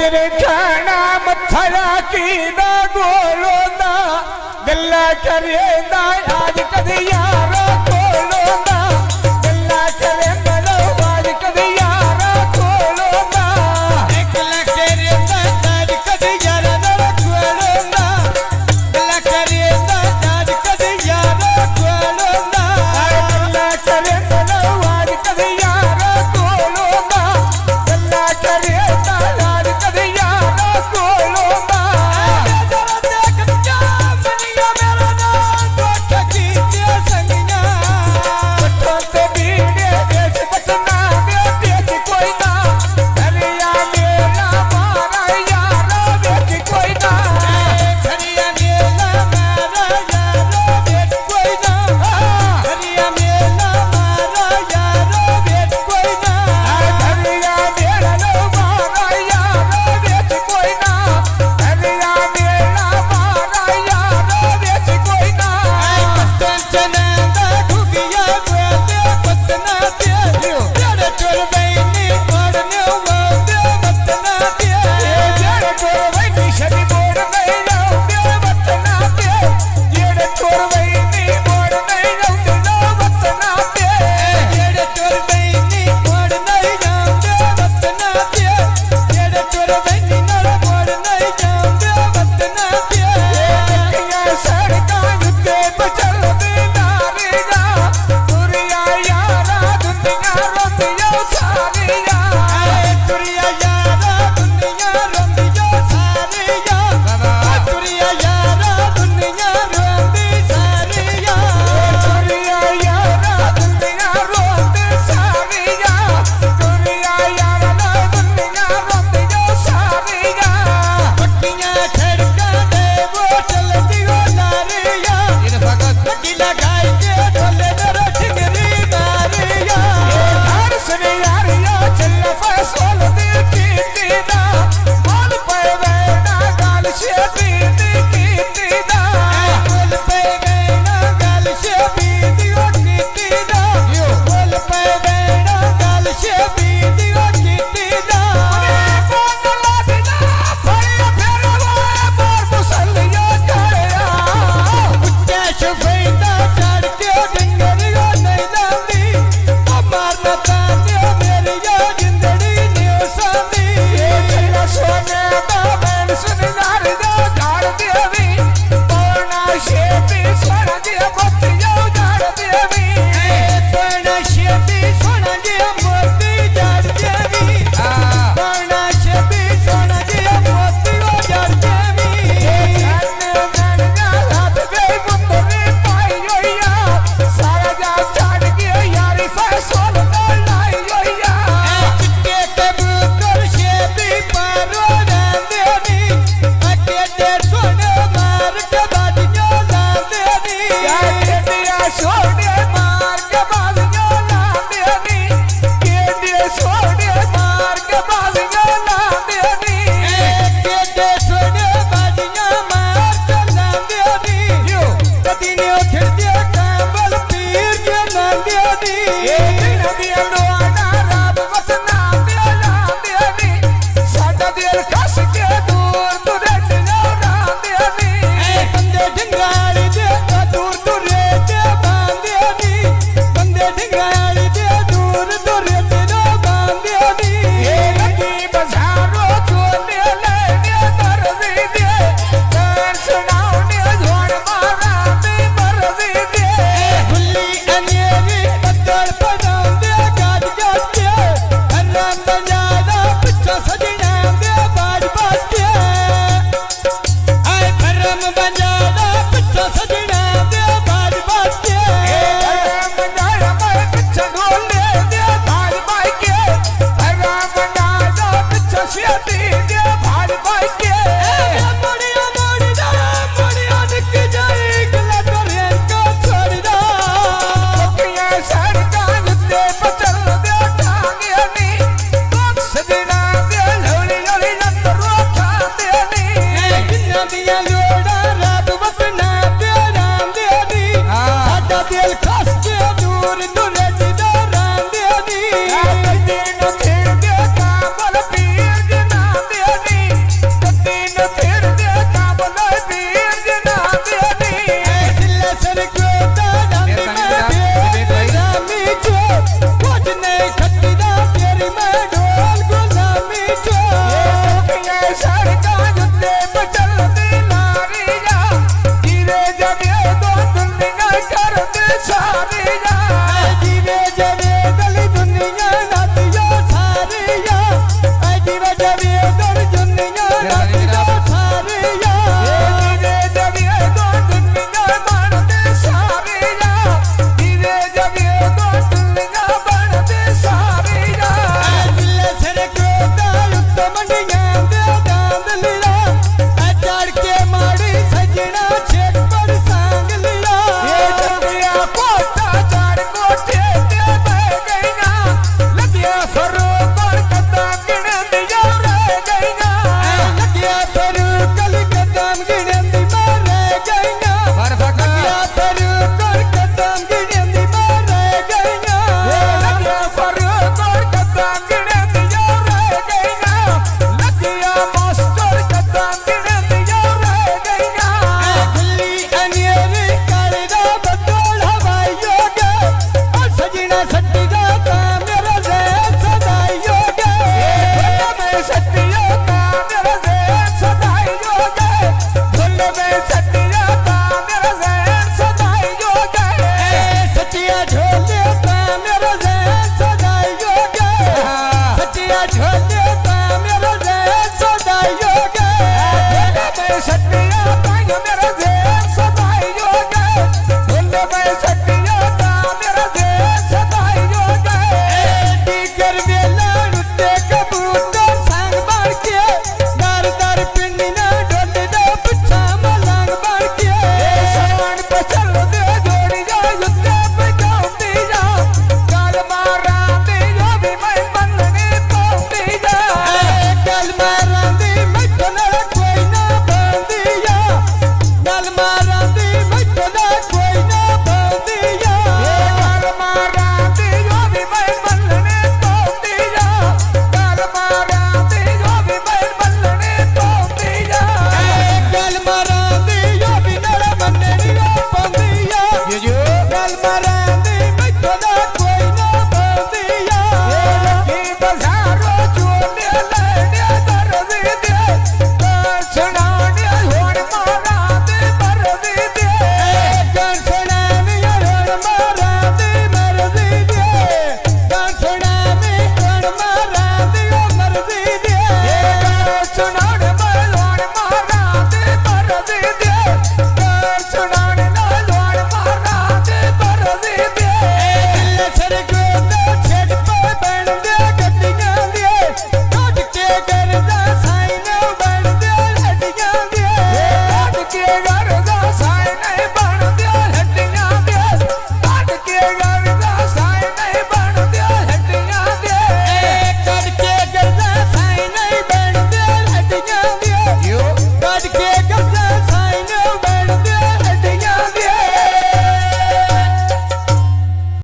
तेरे खाना मथरा की ना गोलो ना गल्ला करे ना आज कभी यारा गोलो ना गल्ला करे मलो आज कभी यारा गोलो ना गल्ला करे ना आज कभी यारा गोलो ना गल्ला करे ना आज कभी यारा गोलो ना गल्ला करे मलो आज कभी यारा गोलो ना गल्ला करे ना आज कभी यारा गोलो ना जरा देख क्या बनिया मेरा ना गोट की ते संगिया बच्चों से बीड़े देख बचना बेच कोई ना धरिया मेला मारा यारा बेच कोई ना धरिया मेला मारा यारा बेच कोई ना धरिया मेला मारा यारा बेच कोई ना धरिया मेला मारा यारा बेच कोई ना धरिया मेला मारा यारा बेच कोई ना कंचना दा ठुगिया बोले पतना दे जड़ चोर बैनी पड़ने वादे पतना दे जड़ चोर बैनी शरी मोड़ नहीं लाऊंगे पतना दे जड़ चोर बैनी मोड़ नहीं लाऊंगे पतना दे जड़ चोर बैनी मोड़ नहीं लाऊंगे पतना दे जड़ चोर बैनी मोड़ नहीं लाऊंगे पतना दे किया सड़का युद्धे बचल दे नारिया दुरिया यारा दुनिया रोंदियो सारिया दुरिया यारा दुनिया रोंदियो सारिया दुरिया यारा दुनिया रोंदी सारिया दुरिया यारा दुनिया रोंदी सारिया दुरिया यारा दुनिया रोंदियो सारिया पट्टियां छड़का दे वो चलदी हो नारिया इन भगत पट्टी लगाई के ढोले नरो ठिकरी मारिया हर सने यारिया चल फसोल दे कीती ना बोल पे वेना गाल से पीती कीती ना बोल पे वेना गाल से पीती ओ कीती ना बोल पे वेना गाल से पीती ओ कीती ना बोल लादिना फड़िया फेरवा मोर मुसलिया करया कुत्ते शुफैदा चढ़ के डिंगरिया नहीं लांदी अमर न ताने मेरी या जिंदड़ी न्यू सांदी तेरा सोने दा बैन सुन नार दा गाड़ देवी पौना शेपी सोना दे मोतिया गाड़ देवी पौना शेपी सोना दे मोती गाड़ देवी पौना शेपी सोना दे मोतिया गाड़ देवी साने नैना हाथ गई मुंदरी पाई होया सारा जा छाड़ के यारी फैसल लाई होया चिट्टे कबूतर शेपी पारो देनी अके दे सोने मार के बादियों ला देनी के दिया सोने मार के बादियों ला देनी के दिया सोने मार के बादियों ला देनी के दे सोने बादियों मार के ला देनी कदी ने उठर दिया कांबल पीर के ला देनी दिन दिया लोना राब वतना दे ला देनी साडा दिल कस के दूर तुरे ला देनी बंदे ढंगाली दे दूर तुरे दे बांदेनी बंदे ढंगाली दे दूर तुरे दे बांदेनी लगी बाजारो चोले लेने मर्जी दे गान सुनाउने झोड़ मारा दे मर्जी दे गुल्ली अनेरी बदल पनांदे गाज गाजे हराम बजादा पिछा सजना दे बाज बाजे आए हराम बजादा पिछा सजना दे बाज बाजे हराम बजादा पिछा ढोले दे बाज बाजे हराम बजादा पिछा सियाती दे बाज बाजे मोड़िया मोड़िया मोड़िया दिख जाए गला तोरे का छोड़दा पक्कियां सड़का युद्धे बचल दे टांगे नी सजना दे लौली लौली नंदरो खा देनी किन्ना दिया लोड़ा रात वतना दे राम देनी साडा दिल खस के दूर तुरे दी राम देनी दिन खेल दे काबल पीर जना देनी Let it go.